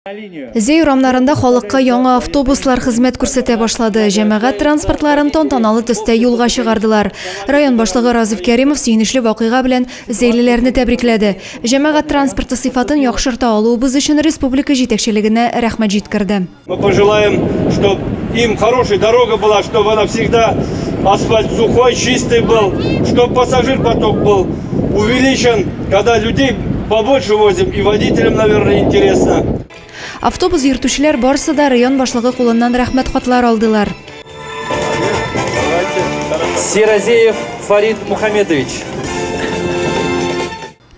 Зей урамнарында халыкка яңа автобуслар хезмәт күрсәтә башлады. Җәмәгать транспортларын тантаналы төстә юлга чыгардылар. Район башлыгы Разиф Кәримов сөенечле вакыйга белән зейлеләрне тәбрикләде. Җәмәгать транспорты сыйфатын яхшырта алуыбыз өчен республика җитәкчелегенә рәхмәт җиткерде. Мы пожелаем, чтобы им хорошая дорога была, чтобы она всегда асфальт сухой, чистый был, чтобы пассажир-поток был увеличен, когда людей побольше возим, и водителям, наверное, интересно. Автобус йөртүчеләр барысы да район башлыгы кулыннан рәхмәт хатлар алдылар. Серазеев Фарид Мухамедович.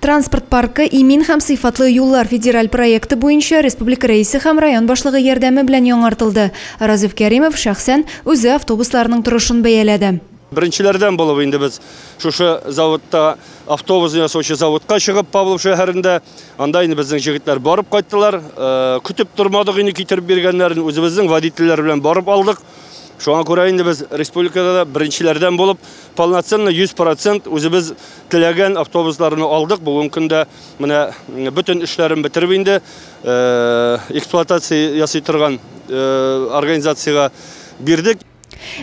Транспорт паркы имин һәм сыйфатлы юллар федераль проекты буенча республика рәисе һәм район башлыгы ярдәме белән яңартылды. Разиф Кәримов шәхсән үзе автобусларның торышын бәяләде. Беренчеләрдән булып инде без шушы заводта автобус ясаучы заводка чыгып Павлов шәһәрендә, анда инде безнең җегетләр барып кайттылар. Көтеп тормадык, инде китереп биргәннәрен үзебезнең водительләр белән барып алдык. Шуңа күрә инде без республикада беренчеләрдән булып полноценно 100% үзебез теләгән автобусларны алдык. Бүген көндә менә бөтен эшләрен бетереп инде эксплуатация ясый торган организациягә бирдек.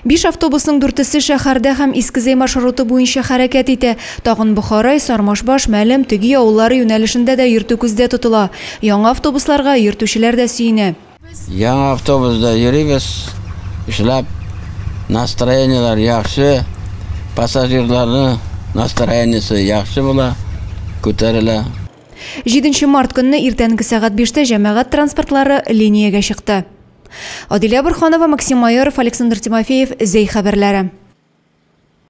5 автобусның 4-се шәһәрдә һәм Искезей маршруты буенча хәрәкәт итә. Тагын Бохарай, Сармашбаш, Мәлем, Төги авыллары юнәлешендә дә йөртү күздә тотыла. Яңа автобусларга йөртүчеләр дә сөенә. Яңа автобуста йөрибез, эшләп, настроениелар яхшы, пассажирларның настроениесе яхшы була, күтәрелә. 7 март көнне иртәнге сәгать 5-тә җәмәгать транспортлары линиягә чыкты. Адилә Борханова, Максим Майоров, Александр Тимофеев, Зей хәбәрләре.